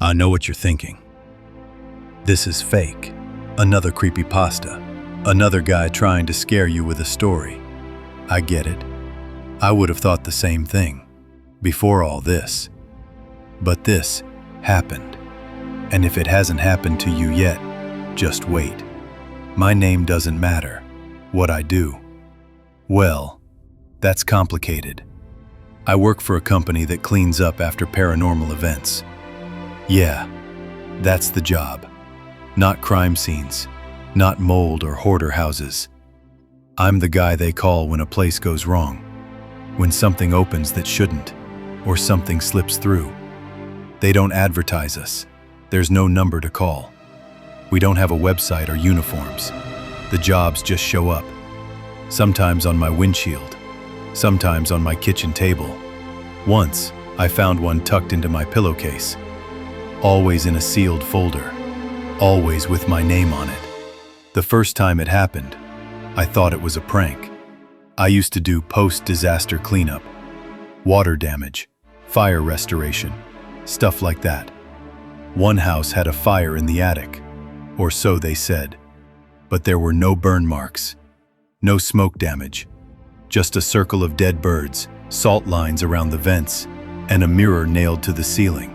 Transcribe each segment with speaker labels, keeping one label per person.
Speaker 1: I know what you're thinking. This is fake. Another creepypasta. Another guy trying to scare you with a story. I get it. I would have thought the same thing before all this. But this happened. And if it hasn't happened to you yet, just wait. My name doesn't matter. What I do, well, that's complicated. I work for a company that cleans up after paranormal events. Yeah, that's the job. Not crime scenes, not mold or hoarder houses. I'm the guy they call when a place goes wrong, when something opens that shouldn't, or something slips through. They don't advertise us. There's no number to call. We don't have a website or uniforms. The jobs just show up. Sometimes on my windshield, sometimes on my kitchen table. Once, I found one tucked into my pillowcase. Always in a sealed folder. Always with my name on it. The first time it happened, I thought it was a prank. I used to do post-disaster cleanup, water damage, fire restoration, stuff like that. One house had a fire in the attic, or so they said, but there were no burn marks, no smoke damage, just a circle of dead birds, salt lines around the vents, and a mirror nailed to the ceiling.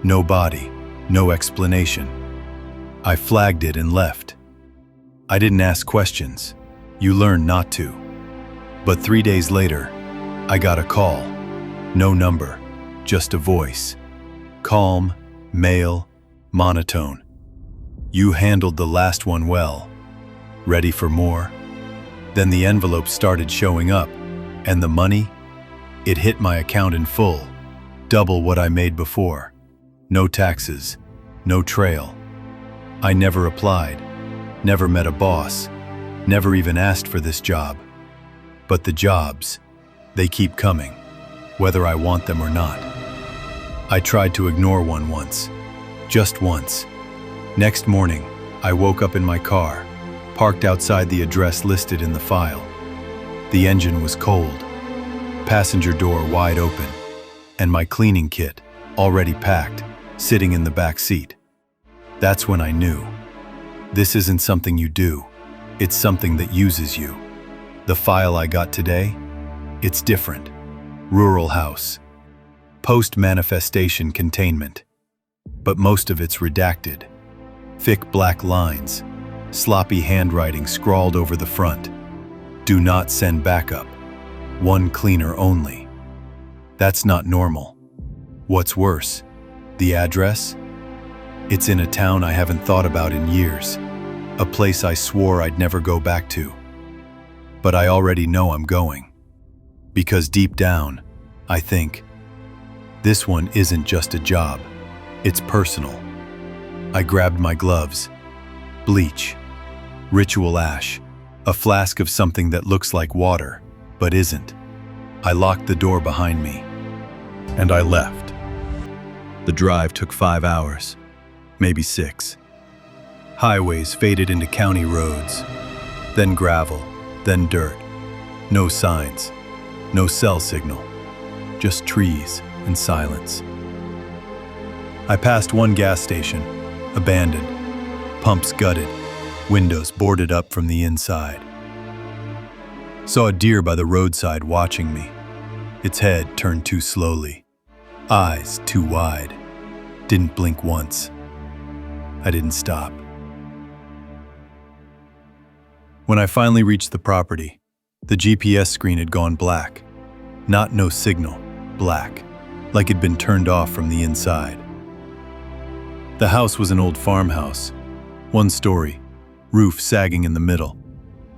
Speaker 1: No body, no explanation. I flagged it and left. I didn't ask questions. You learn not to. But 3 days later, I got a call. No number, just a voice. Calm, male, monotone. You handled the last one well. Ready for more? Then the envelopes started showing up, and the money? It hit my account in full, double what I made before. No taxes, no trail. I never applied, never met a boss, never even asked for this job. But the jobs, they keep coming, whether I want them or not. I tried to ignore one once, just once. Next morning, I woke up in my car, parked outside the address listed in the file. The engine was cold, passenger door wide open, and my cleaning kit, already packed, sitting in the back seat. That's when I knew. This isn't something you do, it's something that uses you. The file I got today, it's different. Rural house. Post-manifestation containment. But most of it's redacted. Thick black lines, sloppy handwriting scrawled over the front. Do not send backup. One cleaner only. That's not normal. What's worse, the address? It's in a town I haven't thought about in years. A place I swore I'd never go back to. But I already know I'm going. Because deep down, I think, this one isn't just a job, it's personal. I grabbed my gloves, bleach, ritual ash, a flask of something that looks like water, but isn't. I locked the door behind me, and I left. The drive took 5 hours, maybe 6. Highways faded into county roads, then gravel, then dirt. No signs, no cell signal, just trees and silence. I passed one gas station, abandoned, pumps gutted, windows boarded up from the inside. Saw a deer by the roadside watching me, its head turned too slowly, eyes too wide. Didn't blink once. I didn't stop. When I finally reached the property, the GPS screen had gone black. Not no signal, black, like it'd been turned off from the inside. The house was an old farmhouse, one story, roof sagging in the middle,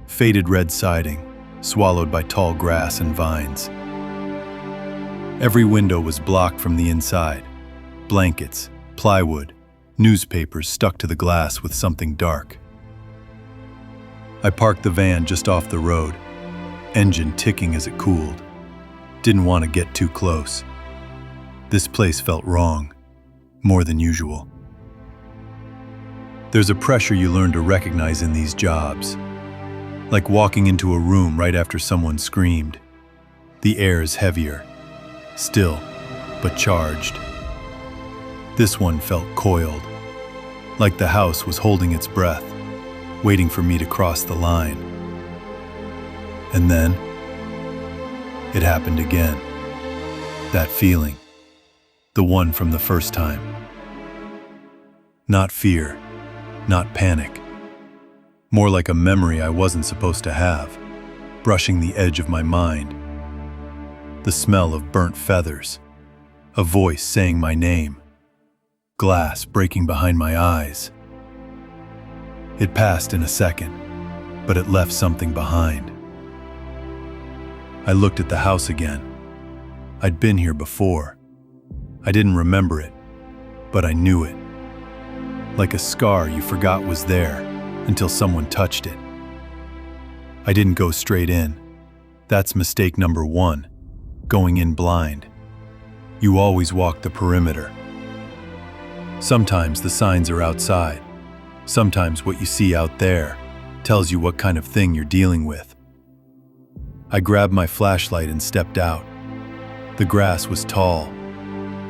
Speaker 1: faded red siding, swallowed by tall grass and vines. Every window was blocked from the inside. Blankets, plywood, newspapers stuck to the glass with something dark. I parked the van just off the road, engine ticking as it cooled. Didn't want to get too close. This place felt wrong, more than usual. There's a pressure you learn to recognize in these jobs, like walking into a room right after someone screamed. The air is heavier, still, but charged. This one felt coiled, like the house was holding its breath, waiting for me to cross the line. And then, it happened again. That feeling, the one from the first time. Not fear, not panic. More like a memory I wasn't supposed to have, brushing the edge of my mind. The smell of burnt feathers, a voice saying my name, glass breaking behind my eyes. It passed in a second, but it left something behind. I looked at the house again. I'd been here before. I didn't remember it, but I knew it. Like a scar you forgot was there until someone touched it. I didn't go straight in. That's mistake number one, going in blind. You always walk the perimeter. Sometimes the signs are outside. Sometimes what you see out there tells you what kind of thing you're dealing with. I grabbed my flashlight and stepped out. The grass was tall,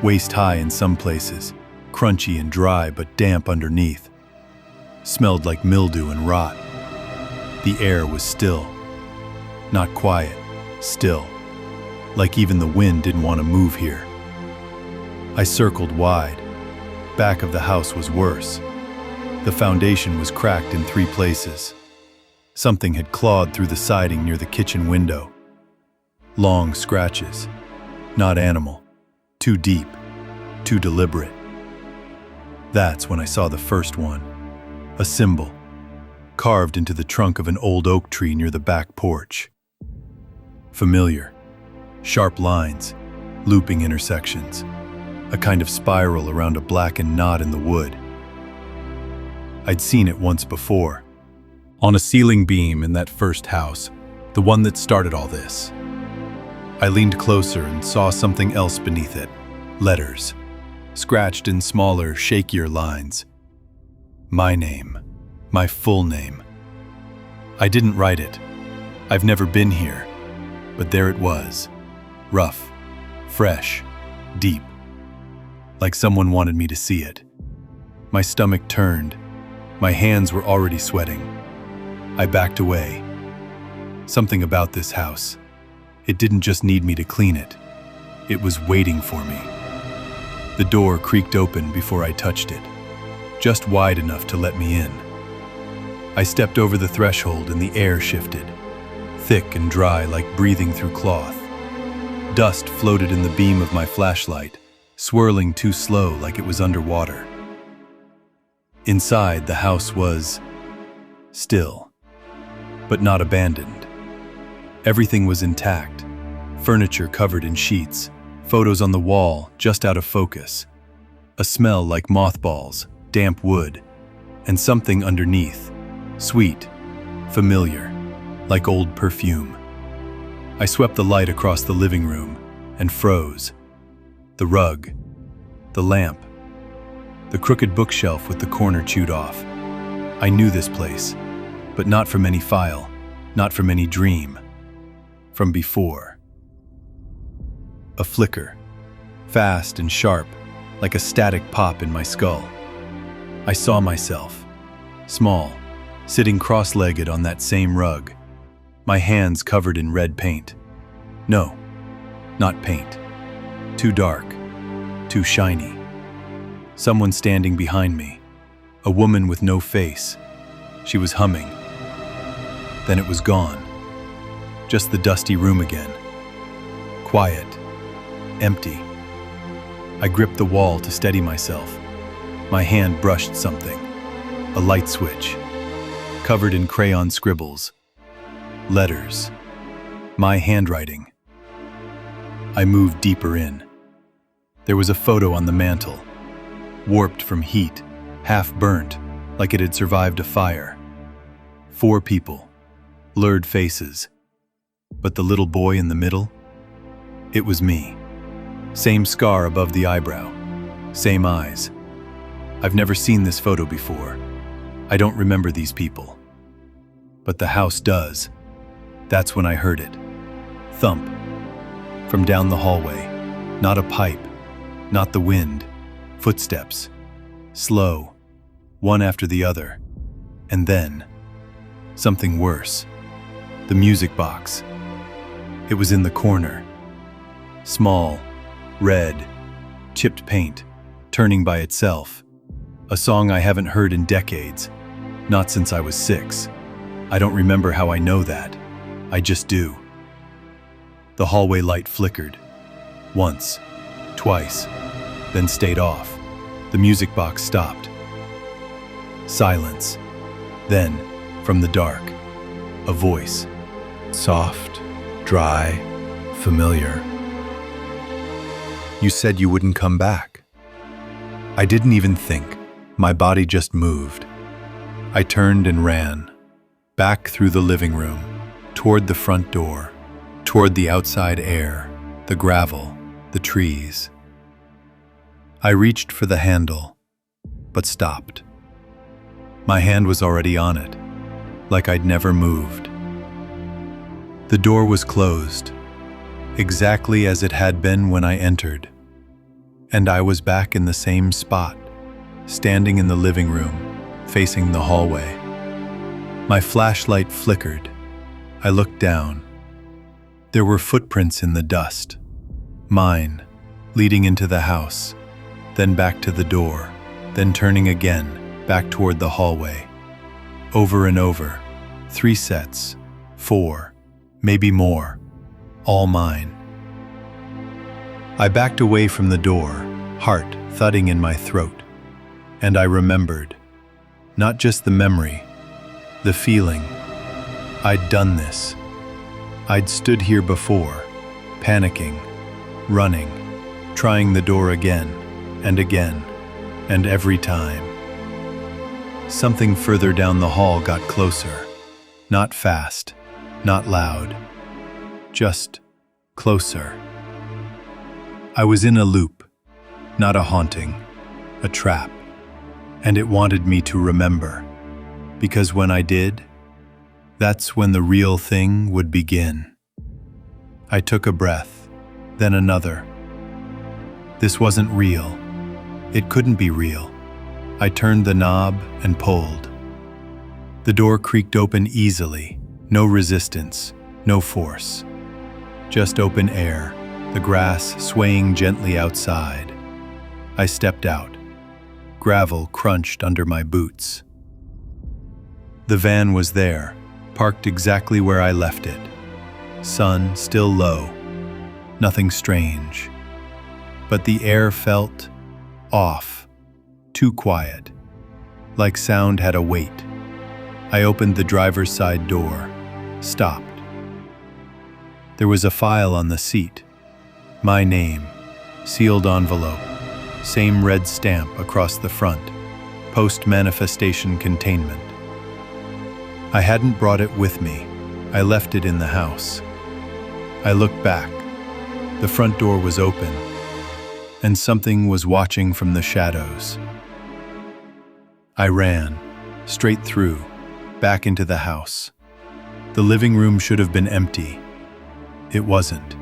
Speaker 1: waist-high in some places, crunchy and dry but damp underneath. Smelled like mildew and rot. The air was still. Not quiet, still. Like even the wind didn't want to move here. I circled wide. Back of the house was worse. The foundation was cracked in 3 places. Something had clawed through the siding near the kitchen window. Long scratches. Not animal. Too deep. Too deliberate. That's when I saw the first one. A symbol, carved into the trunk of an old oak tree near the back porch. Familiar. Sharp lines, looping intersections, a kind of spiral around a blackened knot in the wood. I'd seen it once before, on a ceiling beam in that first house, the one that started all this. I leaned closer and saw something else beneath it, letters, scratched in smaller, shakier lines. My name, my full name. I didn't write it. I've never been here, but there it was, rough, fresh, deep, like someone wanted me to see it. My stomach turned. My hands were already sweating. I backed away. Something about this house. It didn't just need me to clean it. It was waiting for me. The door creaked open before I touched it, just wide enough to let me in. I stepped over the threshold and the air shifted, thick and dry like breathing through cloth. Dust floated in the beam of my flashlight, swirling too slow like it was underwater. Inside, the house was still, but not abandoned. Everything was intact, furniture covered in sheets, photos on the wall just out of focus, a smell like mothballs, damp wood, and something underneath, sweet, familiar, like old perfume. I swept the light across the living room and froze. The rug, the lamp, the crooked bookshelf with the corner chewed off. I knew this place, but not from any file, not from any dream. From before. A flicker, fast and sharp, like a static pop in my skull. I saw myself, small, sitting cross-legged on that same rug, my hands covered in red paint. No, not paint. Too dark, too shiny. Someone standing behind me, a woman with no face. She was humming. Then it was gone. Just the dusty room again. Quiet, empty. I gripped the wall to steady myself. My hand brushed something, a light switch, covered in crayon scribbles. Letters. My handwriting. I moved deeper in. There was a photo on the mantel, warped from heat, half burnt, like it had survived a fire. 4 people, blurred faces. But the little boy in the middle? It was me. Same scar above the eyebrow, same eyes. I've never seen this photo before. I don't remember these people. But the house does. That's when I heard it. Thump. From down the hallway. Not a pipe. Not the wind. Footsteps. Slow. One after the other. And then, something worse. The music box. It was in the corner. Small, red, chipped paint, turning by itself. A song I haven't heard in decades. Not since I was 6. I don't remember how I know that. I just do. The hallway light flickered. Once, twice, then stayed off. The music box stopped. Silence. Then, from the dark, a voice. Soft, dry, familiar. You said you wouldn't come back. I didn't even think. My body just moved. I turned and ran. Back through the living room, toward the front door, toward the outside air, the gravel, the trees. I reached for the handle, but stopped. My hand was already on it, like I'd never moved. The door was closed, exactly as it had been when I entered, and I was back in the same spot, standing in the living room, facing the hallway. My flashlight flickered. I looked down. There were footprints in the dust. Mine, leading into the house, then back to the door, then turning again, back toward the hallway. Over and over, 3 sets, 4, maybe more, all mine. I backed away from the door, heart thudding in my throat, and I remembered, not just the memory, the feeling. I'd done this. I'd stood here before, panicking, running, trying the door again, and every time. Something further down the hall got closer. Not fast, not loud, just closer. I was in a loop, not a haunting, a trap, and it wanted me to remember, because when I did, that's when the real thing would begin. I took a breath, then another. This wasn't real. It couldn't be real. I turned the knob and pulled. The door creaked open easily, no resistance, no force. Just open air, the grass swaying gently outside. I stepped out. Gravel crunched under my boots. The van was there, parked exactly where I left it. Sun still low. Nothing strange. But the air felt off, too quiet, like sound had a weight. I opened the driver's side door, stopped. There was a file on the seat. My name, sealed envelope, same red stamp across the front, post-manifestation containment. I hadn't brought it with me. I left it in the house. I looked back. The front door was open, and something was watching from the shadows. I ran, straight through, back into the house. The living room should have been empty. It wasn't.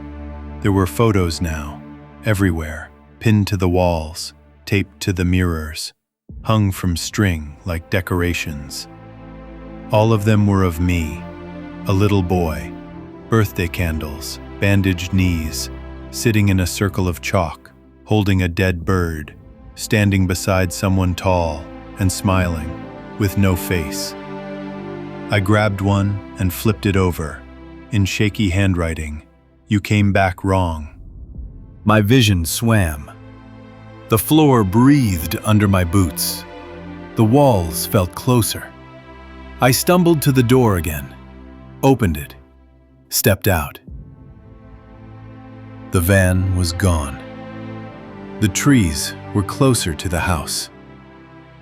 Speaker 1: There were photos now, everywhere, pinned to the walls, taped to the mirrors, hung from string like decorations. All of them were of me, a little boy, birthday candles, bandaged knees, sitting in a circle of chalk, holding a dead bird, standing beside someone tall and smiling, with no face. I grabbed one and flipped it over. In shaky handwriting, "You came back wrong." My vision swam. The floor breathed under my boots. The walls felt closer. I stumbled to the door again, opened it, stepped out. The van was gone. The trees were closer to the house.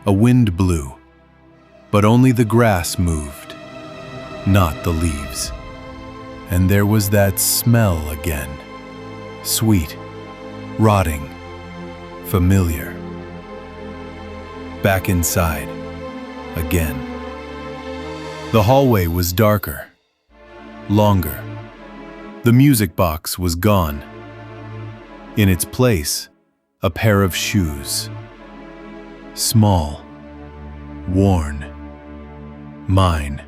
Speaker 1: A wind blew, but only the grass moved, not the leaves. And there was that smell again, sweet, rotting, familiar. Back inside, again. The hallway was darker, longer. The music box was gone. In its place, a pair of shoes, Small, worn, mine,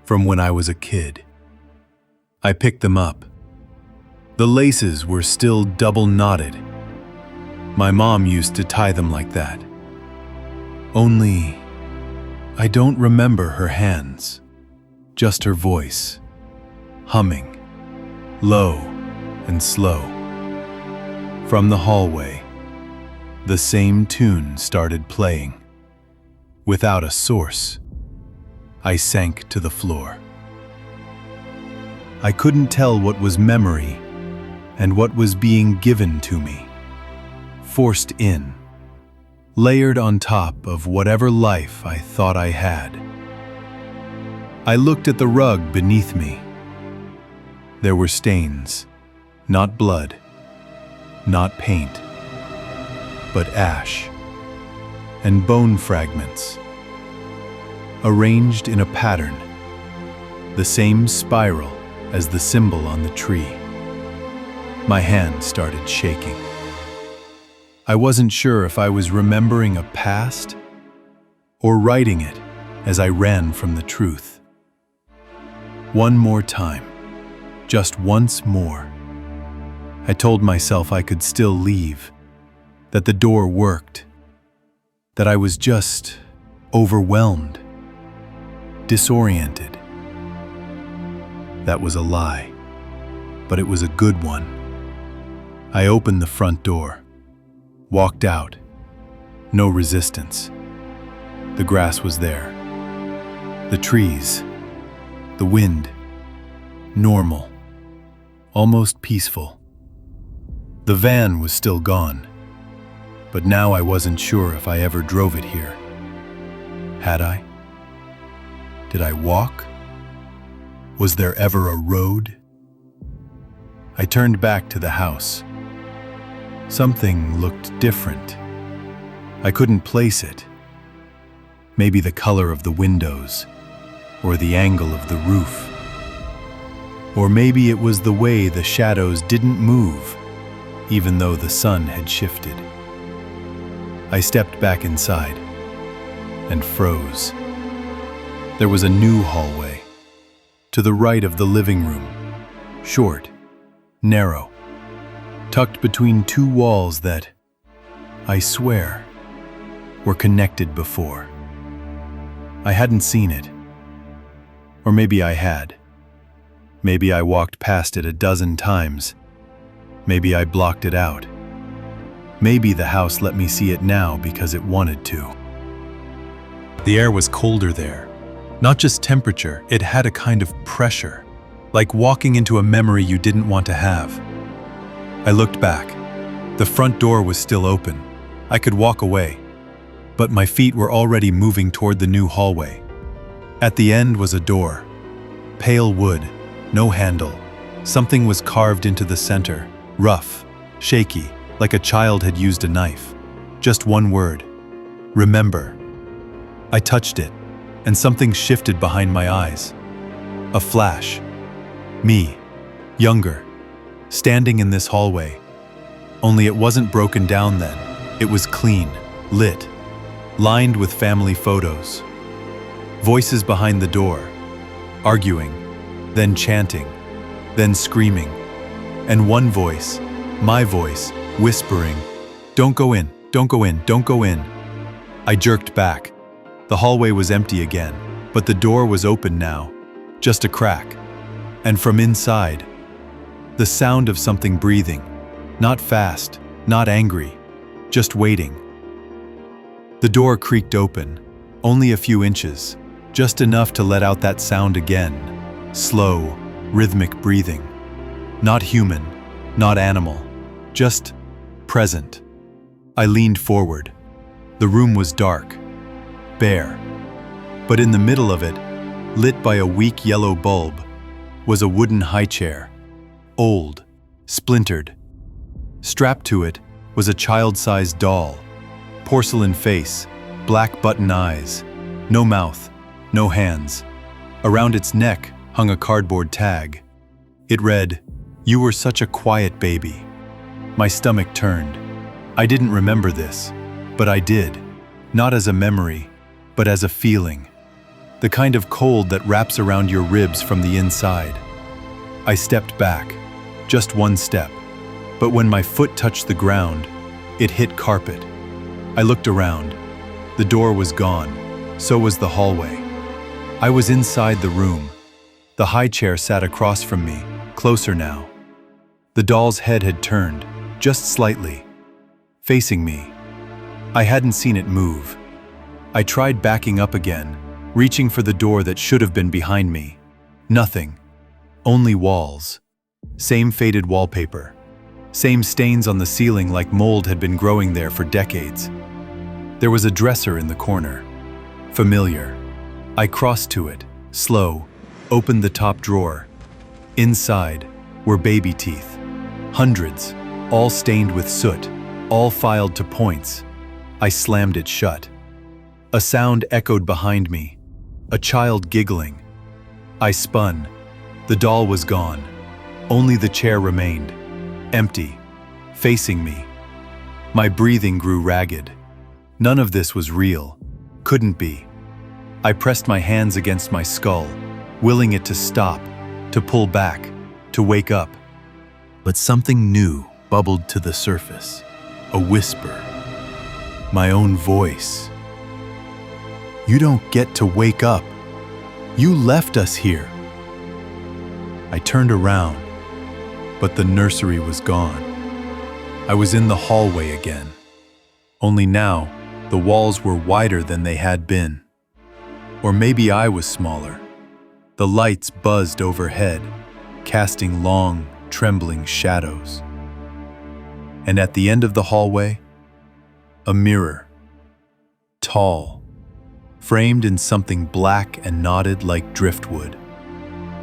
Speaker 1: from when I was a kid. I picked them up. The laces were still double knotted. My mom used to tie them like that. Only, I don't remember her hands, just her voice, humming, low and slow. From the hallway, the same tune started playing. Without a source, I sank to the floor. I couldn't tell what was memory and what was being given to me, forced in, layered on top of whatever life I thought I had. I looked at the rug beneath me. There were stains, not blood, not paint, but ash and bone fragments, arranged in a pattern, the same spiral as the symbol on the tree. My hand started shaking. I wasn't sure if I was remembering a past or writing it as I ran from the truth. One more time, just once more. I told myself I could still leave, that the door worked, that I was just overwhelmed, disoriented. That was a lie, but it was a good one. I opened the front door, walked out. No resistance. The grass was there. The trees, the wind, normal, almost peaceful. The van was still gone, but now I wasn't sure if I ever drove it here. Had I? Did I walk? Was there ever a road? I turned back to the house. Something looked different. I couldn't place it. Maybe the color of the windows, or the angle of the roof. Or maybe it was the way the shadows didn't move, even though the sun had shifted. I stepped back inside and froze. There was a new hallway, to the right of the living room, short, narrow, tucked between two walls that, I swear, were connected before. I hadn't seen it. Or maybe I had. Maybe I walked past it a dozen times. Maybe I blocked it out. Maybe the house let me see it now because it wanted to. The air was colder there. Not just temperature, it had a kind of pressure, like walking into a memory you didn't want to have. I looked back. The front door was still open. I could walk away, but my feet were already moving toward the new hallway. At the end was a door. Pale wood, no handle. Something was carved into the center, rough, shaky, like a child had used a knife. Just one word: remember. I touched it, and something shifted behind my eyes. A flash. Me, younger, standing in this hallway. Only it wasn't broken down then. It was clean, lit, lined with family photos. Voices behind the door, arguing, then chanting, then screaming. And one voice, my voice, whispering, "Don't go in, don't go in, don't go in." I jerked back. The hallway was empty again, but the door was open now, just a crack. And from inside, the sound of something breathing, not fast, not angry, just waiting. The door creaked open, only a few inches, just enough to let out that sound again. Slow, rhythmic breathing. Not human, not animal, just present. I leaned forward. The room was dark, bare, but in the middle of it, lit by a weak yellow bulb, was a wooden high chair, old, splintered. Strapped to it was a child-sized doll, porcelain face, black button eyes, no mouth, no hands. Around its neck hung a cardboard tag. It read, "You were such a quiet baby." My stomach turned. I didn't remember this, but I did. not as a memory, but as a feeling. The kind of cold that wraps around your ribs from the inside. I stepped back, just one step, but when my foot touched the ground, it hit carpet. I looked around. The door was gone, so was the hallway. I was inside the room. The high chair sat across from me, closer now. The doll's head had turned, just slightly, facing me. I hadn't seen it move. I tried backing up again, reaching for the door that should have been behind me. Nothing. Only walls. Same faded wallpaper. Same stains on the ceiling like mold had been growing there for decades. There was a dresser in the corner. Familiar. I crossed to it, slow, opened the top drawer. Inside were baby teeth. Hundreds, all stained with soot, all filed to points. I slammed it shut. A sound echoed behind me, a child giggling. I spun. The doll was gone. Only the chair remained, empty, facing me. My breathing grew ragged. None of this was real. Couldn't be. I pressed my hands against my skull, willing it to stop, to pull back, to wake up. But something new bubbled to the surface. A whisper. My own voice. You don't get to wake up. You left us here. I turned around, but the nursery was gone. I was in the hallway again. Only now, the walls were wider than they had been. Or maybe I was smaller. The lights buzzed overhead, casting long, trembling shadows. And at the end of the hallway, a mirror. Tall, framed in something black and knotted like driftwood.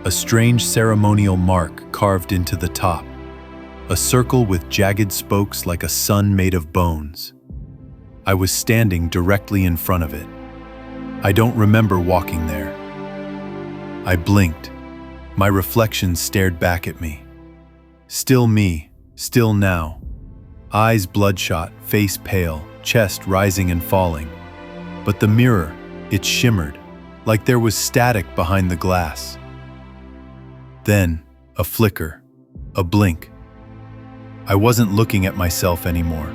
Speaker 1: A strange ceremonial mark carved into the top. A circle with jagged spokes like a sun made of bones. I was standing directly in front of it. I don't remember walking there. I blinked. My reflection stared back at me. Still me, still now. Eyes bloodshot, face pale, chest rising and falling. But the mirror, it shimmered, like there was static behind the glass. Then, a flicker, a blink. I wasn't looking at myself anymore.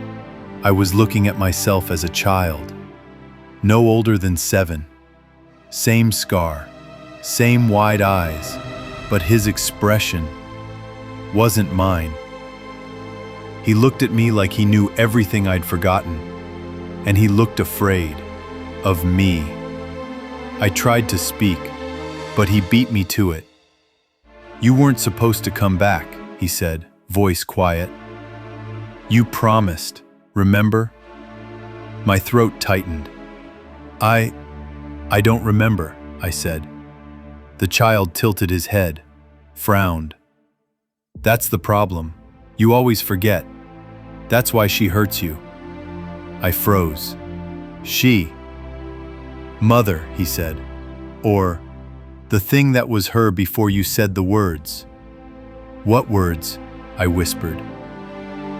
Speaker 1: I was looking at myself as a child. No older than 7. Same scar, same wide eyes, but his expression wasn't mine. He looked at me like he knew everything I'd forgotten, and he looked afraid of me. I tried to speak, but he beat me to it. You weren't supposed to come back, he said, voice quiet. You promised, remember? My throat tightened. I don't remember, I said. The child tilted his head, frowned. That's the problem. You always forget. That's why she hurts you. I froze. She. Mother, he said. Or, the thing that was her before you said the words. What words? I whispered.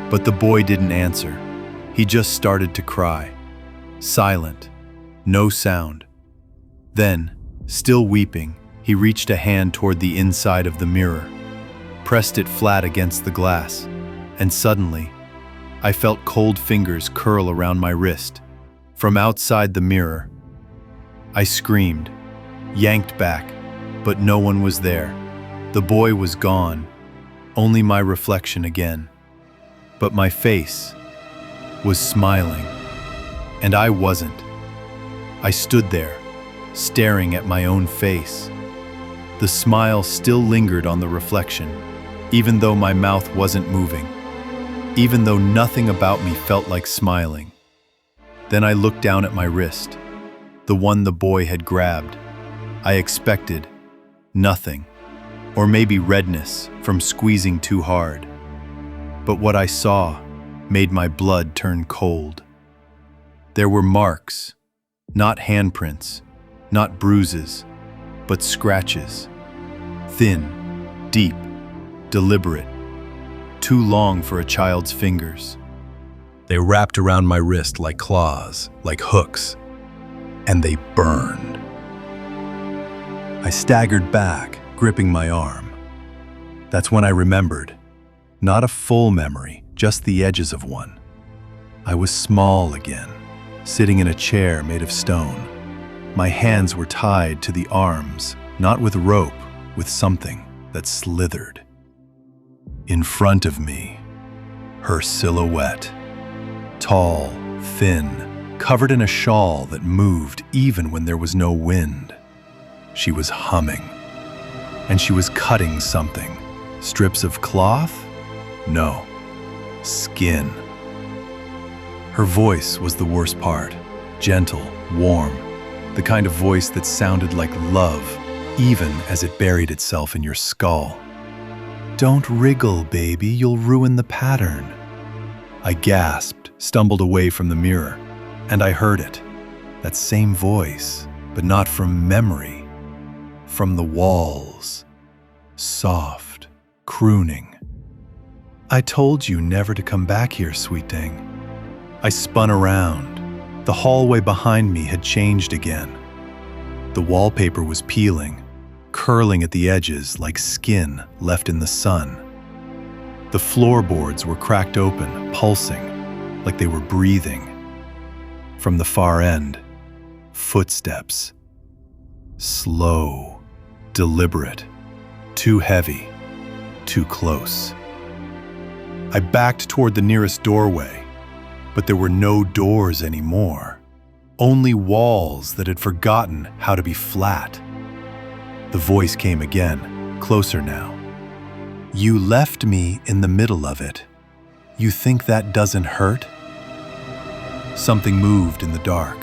Speaker 1: But the boy didn't answer. He just started to cry. Silent. No sound. Then, still weeping, he reached a hand toward the inside of the mirror, pressed it flat against the glass, and suddenly, I felt cold fingers curl around my wrist. From outside the mirror, I screamed, yanked back, but no one was there. The boy was gone, only my reflection again. But my face was smiling, and I wasn't. I stood there, staring at my own face. The smile still lingered on the reflection, even though my mouth wasn't moving, even though nothing about me felt like smiling. Then I looked down at my wrist, the one the boy had grabbed. I expected nothing, or maybe redness from squeezing too hard. But what I saw made my blood turn cold. There were marks, not handprints, not bruises, but scratches. Thin, deep, deliberate, too long for a child's fingers. They wrapped around my wrist like claws, like hooks, and they burned. I staggered back, gripping my arm. That's when I remembered. Not a full memory, just the edges of one. I was small again, sitting in a chair made of stone. My hands were tied to the arms, not with rope, with something that slithered. In front of me, her silhouette. Tall, thin, covered in a shawl that moved even when there was no wind. She was humming, and she was cutting something. Strips of cloth? No, skin. Her voice was the worst part, gentle, warm, the kind of voice that sounded like love, even as it buried itself in your skull. "Don't wriggle, baby, you'll ruin the pattern." I gasped, stumbled away from the mirror, and I heard it. That same voice, but not from memory. From the walls. Soft, crooning. "I told you never to come back here, sweet thing." I spun around. The hallway behind me had changed again. The wallpaper was peeling, curling at the edges like skin left in the sun. The floorboards were cracked open, pulsing, like they were breathing. From the far end, footsteps. Slow, deliberate, too heavy, too close. I backed toward the nearest doorway, but there were no doors anymore. Only walls that had forgotten how to be flat. The voice came again, closer now. "You left me in the middle of it. You think that doesn't hurt?" Something moved in the dark,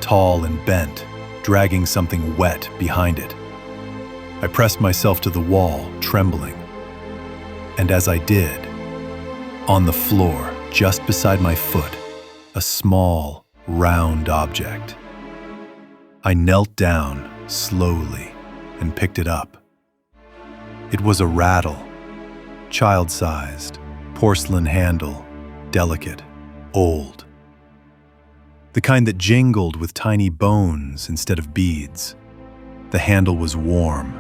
Speaker 1: tall and bent, dragging something wet behind it. I pressed myself to the wall, trembling. And as I did, on the floor, just beside my foot, a small, round object. I knelt down, slowly, and picked it up. It was a rattle, child-sized, porcelain handle, delicate, old. The kind that jingled with tiny bones instead of beads. The handle was warm,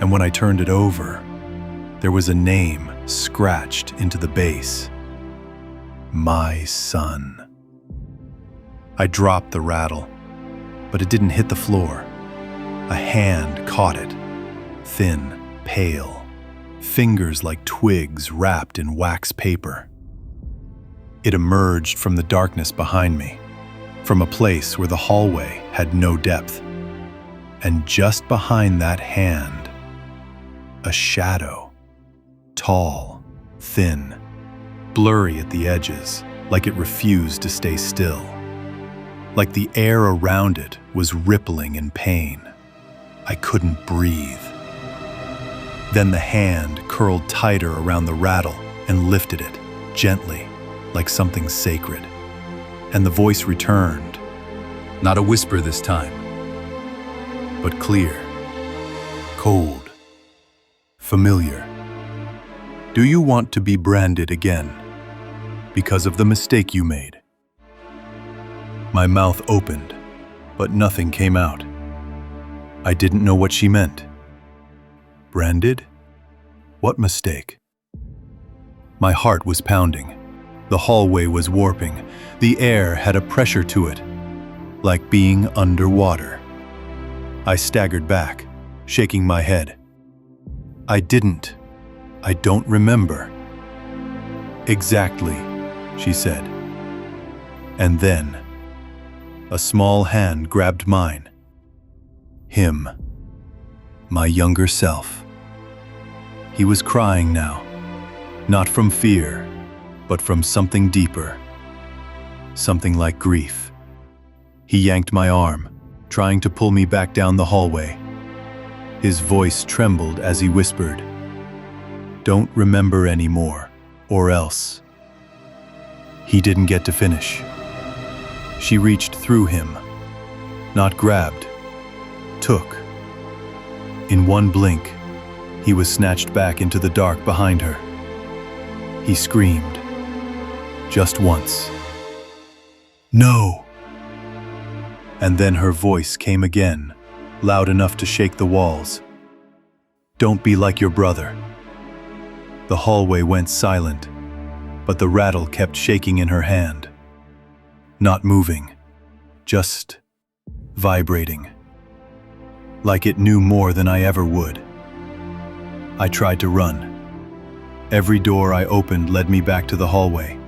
Speaker 1: and when I turned it over, there was a name scratched into the base. My son. I dropped the rattle, but it didn't hit the floor. A hand caught it, thin, pale, fingers like twigs wrapped in wax paper. It emerged from the darkness behind me, from a place where the hallway had no depth. And just behind that hand, a shadow, tall, thin, blurry at the edges, like it refused to stay still. Like the air around it was rippling in pain. I couldn't breathe. Then the hand curled tighter around the rattle and lifted it, gently, like something sacred. And the voice returned, not a whisper this time, but clear, cold, familiar. "Do you want to be branded again because of the mistake you made?" My mouth opened, but nothing came out. I didn't know what she meant. Branded? What mistake? My heart was pounding. The hallway was warping. The air had a pressure to it, like being underwater. I staggered back, shaking my head. I don't remember. Exactly, she said. And then, a small hand grabbed mine. Him, my younger self. He was crying now, not from fear, but from something deeper, something like grief. He yanked my arm, trying to pull me back down the hallway. His voice trembled as he whispered, "Don't remember anymore, or else." He didn't get to finish. She reached through him, not grabbed, took. In one blink, he was snatched back into the dark behind her. He screamed. just once. No! And then her voice came again, loud enough to shake the walls. Don't be like your brother. The hallway went silent, but the rattle kept shaking in her hand. Not moving, just vibrating. Like it knew more than I ever would. I tried to run. Every door I opened led me back to the hallway.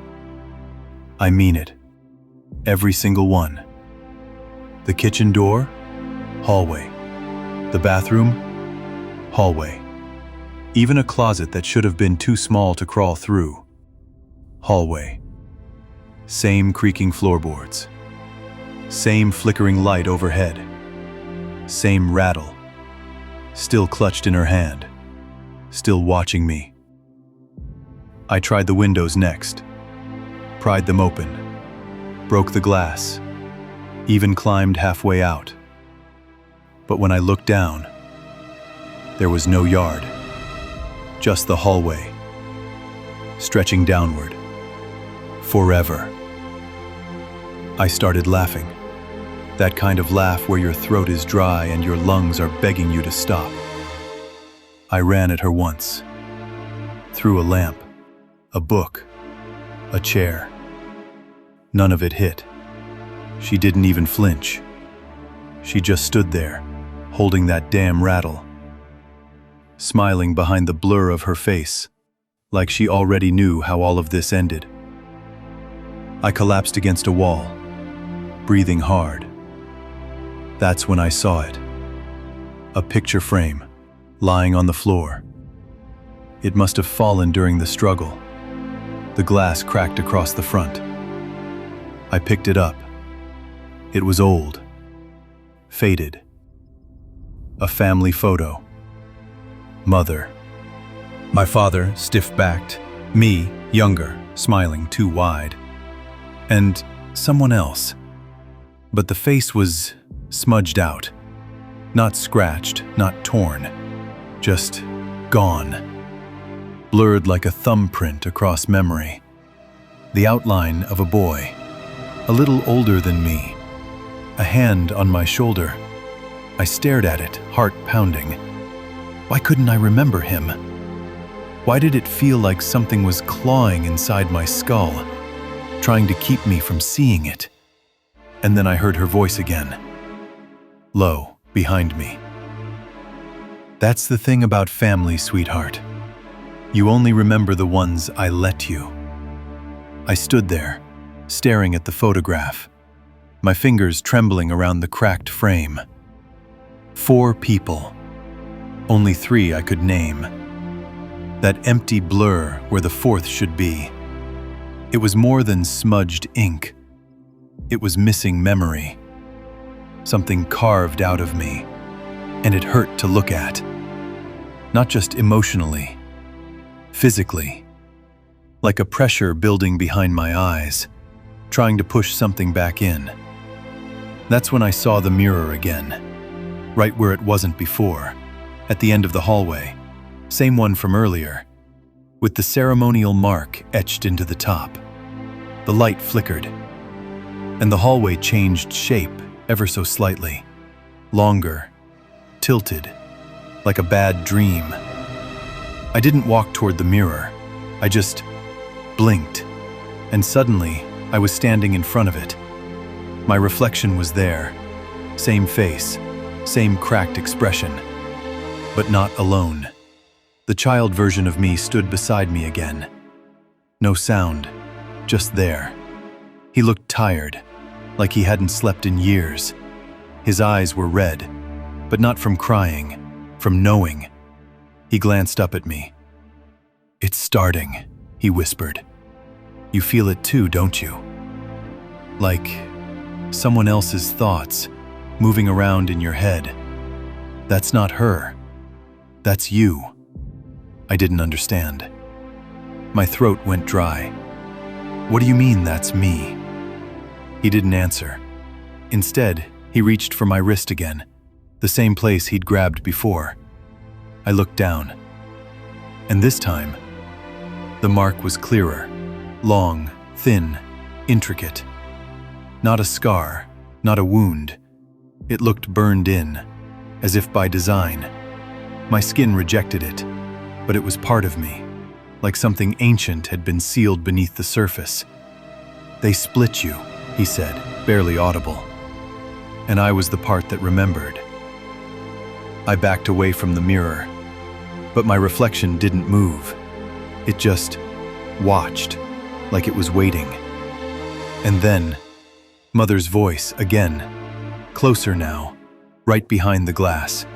Speaker 1: I mean it. Every single one. The kitchen door, hallway. The bathroom, hallway. Even a closet that should have been too small to crawl through, hallway. Same creaking floorboards. Same flickering light overhead. Same rattle. Still clutched in her hand. Still watching me. I tried the windows next. Pried them open. Broke the glass. Even climbed halfway out. But when I looked down, there was no yard. Just the hallway. Stretching downward. Forever. I started laughing. That kind of laugh where your throat is dry and your lungs are begging you to stop. I ran at her once. Threw a lamp, a book, a chair. None of it hit. She didn't even flinch. She just stood there, holding that damn rattle. Smiling behind the blur of her face, like she already knew how all of this ended. I collapsed against a wall, breathing hard. That's when I saw it. A picture frame, lying on the floor. It must have fallen during the struggle. The glass cracked across the front. I picked it up. It was old, faded. A family photo. Mother. My father, stiff-backed. Me, younger, smiling too wide. And someone else. But the face was smudged out. Not scratched, not torn. Just gone. Blurred like a thumbprint across memory. The outline of a boy, a little older than me. A hand on my shoulder. I stared at it, heart pounding. Why couldn't I remember him? Why did it feel like something was clawing inside my skull, trying to keep me from seeing it? And then I heard her voice again. Low, behind me. That's the thing about family, sweetheart. You only remember the ones I let you. I stood there, staring at the photograph, my fingers trembling around the cracked frame. 4 people. Only 3 I could name. That empty blur where the 4th should be. It was more than smudged ink. It was missing memory. Something carved out of me, and it hurt to look at. Not just emotionally, physically. Like a pressure building behind my eyes, trying to push something back in. That's when I saw the mirror again, right where it wasn't before, at the end of the hallway, same one from earlier, with the ceremonial mark etched into the top. The light flickered, and the hallway changed shape ever so slightly, longer, tilted, like a bad dream. I didn't walk toward the mirror, I just blinked, and suddenly I was standing in front of it. My reflection was there, same face, same cracked expression, but not alone. The child version of me stood beside me again. No sound, just there. He looked tired, like he hadn't slept in years. His eyes were red, but not from crying, from knowing. He glanced up at me. "It's starting," he whispered. "You feel it too, don't you?" Like someone else's thoughts moving around in your head. That's not her. That's you. I didn't understand. My throat went dry. "What do you mean that's me?" He didn't answer. Instead, he reached for my wrist again, the same place he'd grabbed before. I looked down. And this time, the mark was clearer, long, Thin, intricate. Not a scar, not a wound. It looked burned in, as if by design. My skin rejected it, but it was part of me, like something ancient had been sealed beneath the surface. "They split you," he said, barely audible. And I was the part that remembered. I backed away from the mirror, but my reflection didn't move. It just watched, like it was waiting. And then, Mother's voice again, closer now, right behind the glass.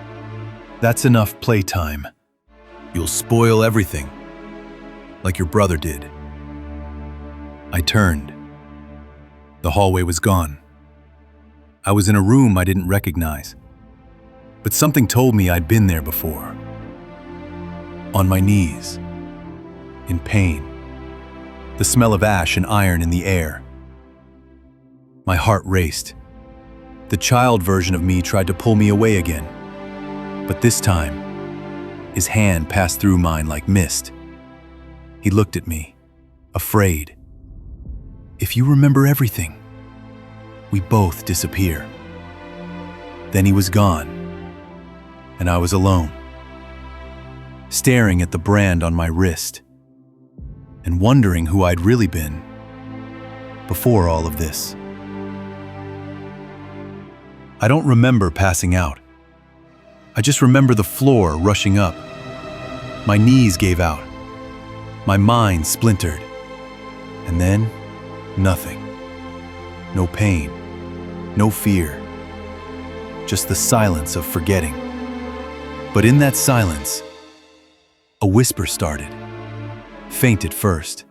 Speaker 1: "That's enough playtime. You'll spoil everything, like your brother did." I turned. The hallway was gone. I was in a room I didn't recognize, but something told me I'd been there before. On my knees, in pain, the smell of ash and iron in the air. My heart raced. The child version of me tried to pull me away again, but this time, his hand passed through mine like mist. He looked at me, afraid. "If you remember everything, we both disappear." Then he was gone, and I was alone, staring at the brand on my wrist, and wondering who I'd really been before all of this. I don't remember passing out. I just remember the floor rushing up. My knees gave out. My mind splintered. And then, nothing. No pain. No fear. Just the silence of forgetting. But in that silence, a whisper started. Faint at first,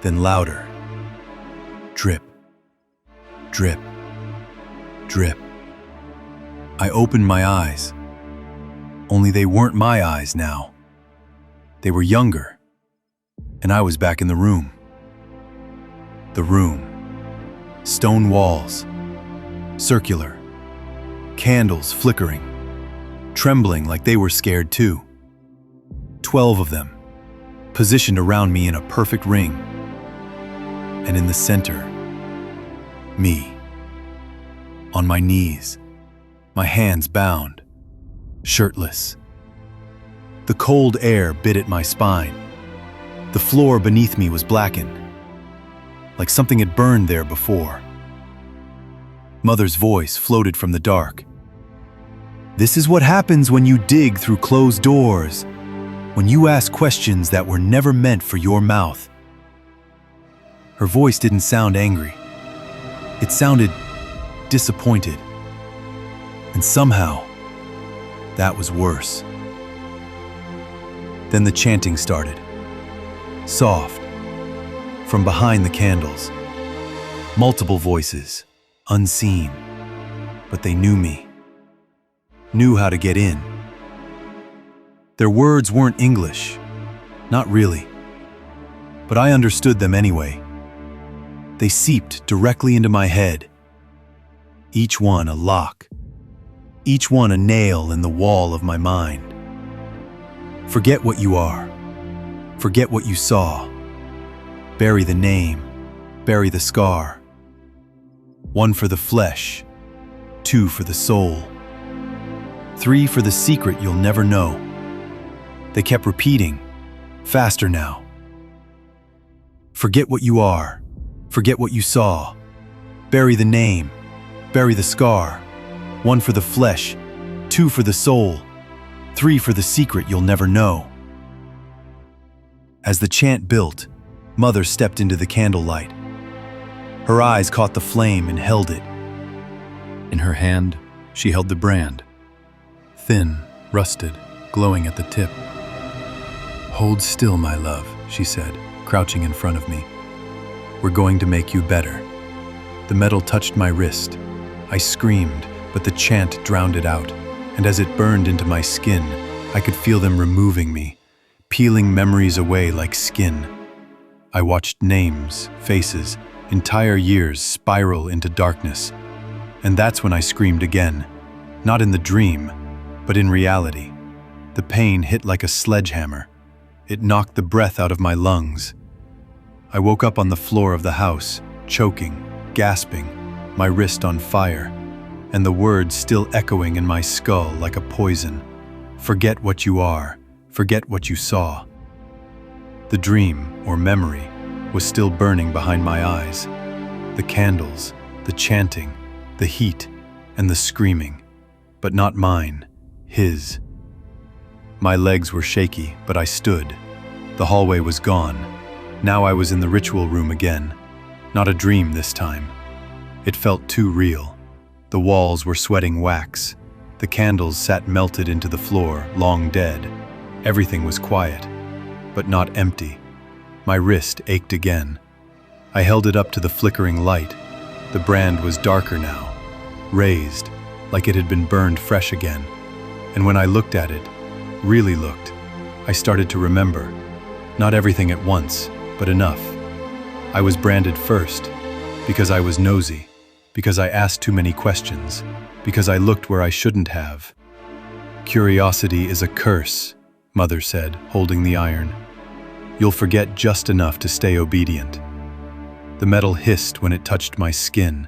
Speaker 1: then louder. Drip. Drip. Drip. I opened my eyes. Only they weren't my eyes now. They were younger, and I was back in the room. The room. Stone walls. Circular. Candles flickering. Trembling like they were scared too. 12 of them, positioned around me in a perfect ring. And in the center, me. On my knees, my hands bound, shirtless. The cold air bit at my spine. The floor beneath me was blackened, like something had burned there before. Mother's voice floated from the dark. "This is what happens when you dig through closed doors, when you ask questions that were never meant for your mouth." Her voice didn't sound angry. It sounded disappointed. And somehow, that was worse. Then the chanting started. Soft, from behind the candles. Multiple voices, unseen, but they knew me. Knew how to get in. Their words weren't English, not really. But I understood them anyway. They seeped directly into my head. Each one a lock. Each one a nail in the wall of my mind. Forget what you are. Forget what you saw. Bury the name. Bury the scar. 1 for the flesh. 2 for the soul. 3 for the secret you'll never know. They kept repeating, faster now. Forget what you are. Forget what you saw. Bury the name. Bury the scar. 1 for the flesh. 2 for the soul. 3 for the secret you'll never know. As the chant built, Mother stepped into the candlelight. Her eyes caught the flame and held it. In her hand, she held the brand. Thin, rusted, glowing at the tip. "Hold still, my love," she said, crouching in front of me. "We're going to make you better." The metal touched my wrist. I screamed, but the chant drowned it out, and as it burned into my skin, I could feel them removing me, peeling memories away like skin. I watched names, faces, entire years spiral into darkness. And that's when I screamed again, not in the dream, but in reality. The pain hit like a sledgehammer. It knocked the breath out of my lungs. I woke up on the floor of the house, choking, gasping, my wrist on fire, and the words still echoing in my skull like a poison. Forget what you are, forget what you saw. The dream, or memory, was still burning behind my eyes. The candles, the chanting, the heat, and the screaming, but not mine, his. My legs were shaky, but I stood. The hallway was gone. Now I was in the ritual room again. Not a dream this time. It felt too real. The walls were sweating wax. The candles sat melted into the floor, long dead. Everything was quiet, but not empty. My wrist ached again. I held it up to the flickering light. The brand was darker now, raised, like it had been burned fresh again. And when I looked at it, really looked, I started to remember. Not everything at once, but enough. I was branded first, because I was nosy, because I asked too many questions, because I looked where I shouldn't have. Curiosity is a curse, Mother said, holding the iron. You'll forget just enough to stay obedient. The metal hissed when it touched my skin.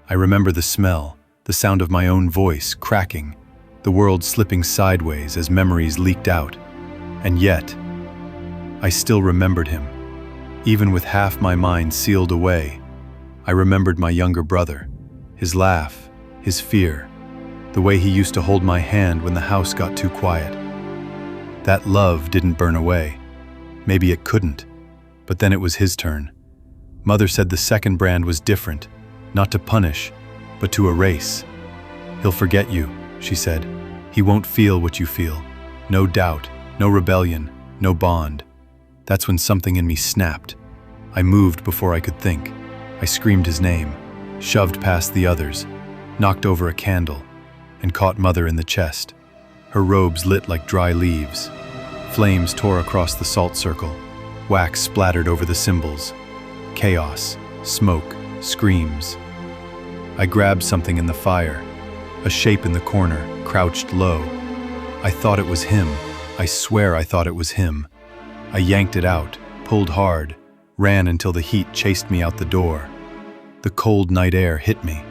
Speaker 1: I remember the smell, the sound of my own voice cracking, the world slipping sideways as memories leaked out. And yet, I still remembered him. Even with half my mind sealed away, I remembered my younger brother, his laugh, his fear, the way he used to hold my hand when the house got too quiet. That love didn't burn away. Maybe it couldn't, but then it was his turn. Mother said the second brand was different, not to punish, but to erase. He'll forget you, she said. He won't feel what you feel. No doubt, no rebellion, no bond. That's when something in me snapped. I moved before I could think. I screamed his name, shoved past the others, knocked over a candle, and caught Mother in the chest. Her robes lit like dry leaves. Flames tore across the salt circle. Wax splattered over the symbols. Chaos, smoke, screams. I grabbed something in the fire, a shape in the corner, crouched low. I thought it was him. I swear I thought it was him. I yanked it out, pulled hard, ran until the heat chased me out the door. The cold night air hit me.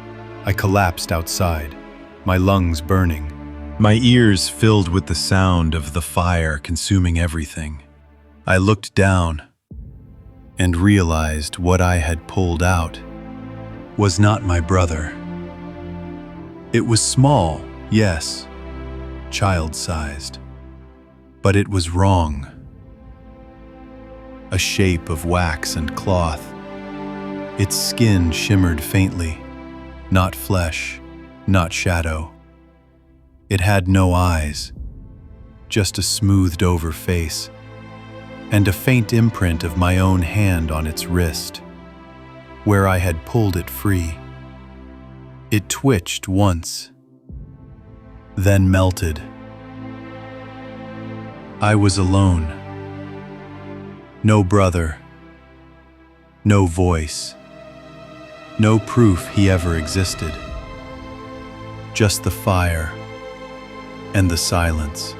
Speaker 1: I collapsed outside, my lungs burning, my ears filled with the sound of the fire consuming everything. I looked down and realized what I had pulled out was not my brother. It was small, yes, child-sized, but it was wrong. A shape of wax and cloth. Its skin shimmered faintly, not flesh, not shadow. It had no eyes, just a smoothed-over face, and a faint imprint of my own hand on its wrist, where I had pulled it free. It twitched once, then melted. I was alone. No brother, no voice, no proof he ever existed. Just the fire and the silence.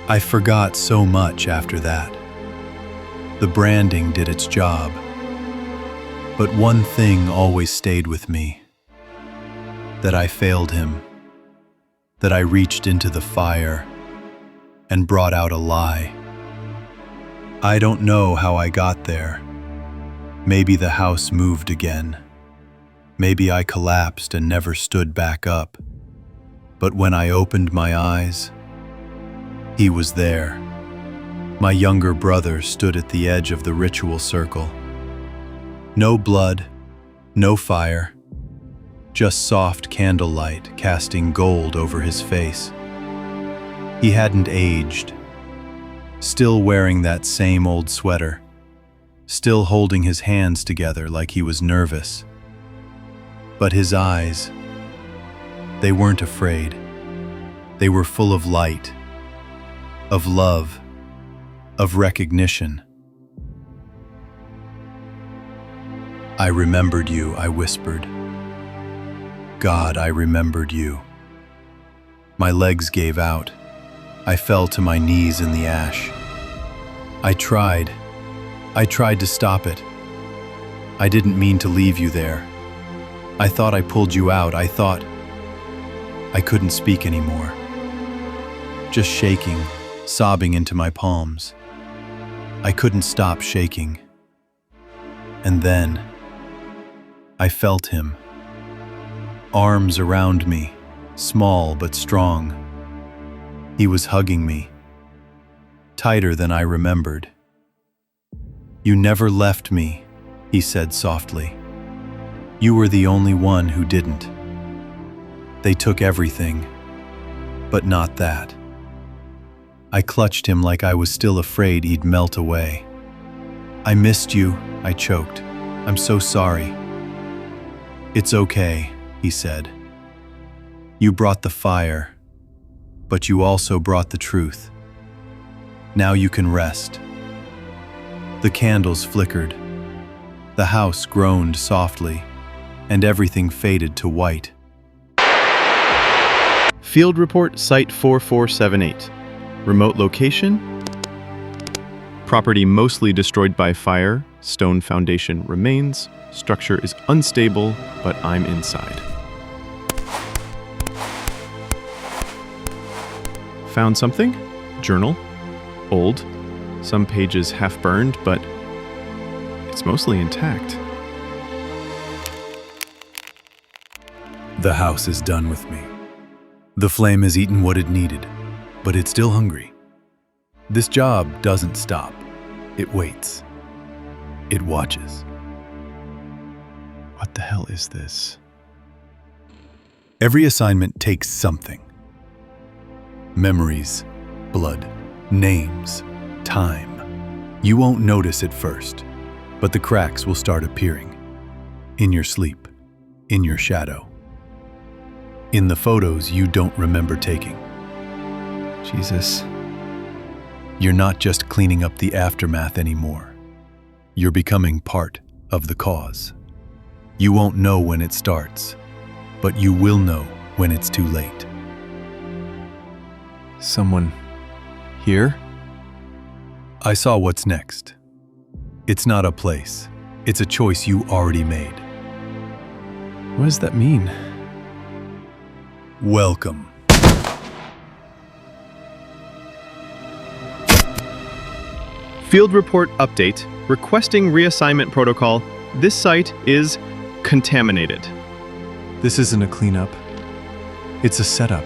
Speaker 1: I forgot so much after that. The branding did its job, but one thing always stayed with me. That I failed him, that I reached into the fire and brought out a lie. I don't know how I got there. Maybe the house moved again. Maybe I collapsed and never stood back up. But when I opened my eyes, he was there. My younger brother stood at the edge of the ritual circle. No blood, no fire, just soft candlelight casting gold over his face. He hadn't aged, still wearing that same old sweater, still holding his hands together like he was nervous. But his eyes, they weren't afraid. They were full of light, of love, of recognition. I remembered you, I whispered. God, I remembered you. My legs gave out. I fell to my knees in the ash. I tried, I tried to stop it. I didn't mean to leave you there. I thought I pulled you out. I thought I couldn't speak anymore. Just shaking, sobbing into my palms. I couldn't stop shaking. And then I felt him. Arms around me, small but strong. He was hugging me, tighter than I remembered. "You never left me," he said softly. "You were the only one who didn't. They took everything, but not that." I clutched him like I was still afraid he'd melt away. "I missed you," I choked. "I'm so sorry." "It's okay," he said. "You brought the fire, but you also brought the truth. Now you can rest." The candles flickered. The house groaned softly, and everything faded to white.
Speaker 2: Field Report Site 4478. Remote location. Property mostly destroyed by fire. Stone foundation remains. Structure is unstable, but I'm inside. Found something? Journal. Old. Some pages half burned, but it's mostly intact.
Speaker 1: The house is done with me. The flame has eaten what it needed, but it's still hungry. This job doesn't stop. It waits. It watches.
Speaker 2: What the hell is this?
Speaker 1: Every assignment takes something. Memories, blood, names, time. You won't notice at first, but the cracks will start appearing. In your sleep, in your shadow. In the photos you don't remember taking.
Speaker 2: Jesus.
Speaker 1: You're not just cleaning up the aftermath anymore. You're becoming part of the cause. You won't know when it starts, but you will know when it's too late.
Speaker 2: Someone here?
Speaker 1: I saw what's next. It's not a place. It's a choice you already made.
Speaker 2: What does that mean?
Speaker 1: Welcome.
Speaker 2: Field Report Update. Requesting reassignment protocol. This site is contaminated.
Speaker 3: This isn't a cleanup. It's a setup.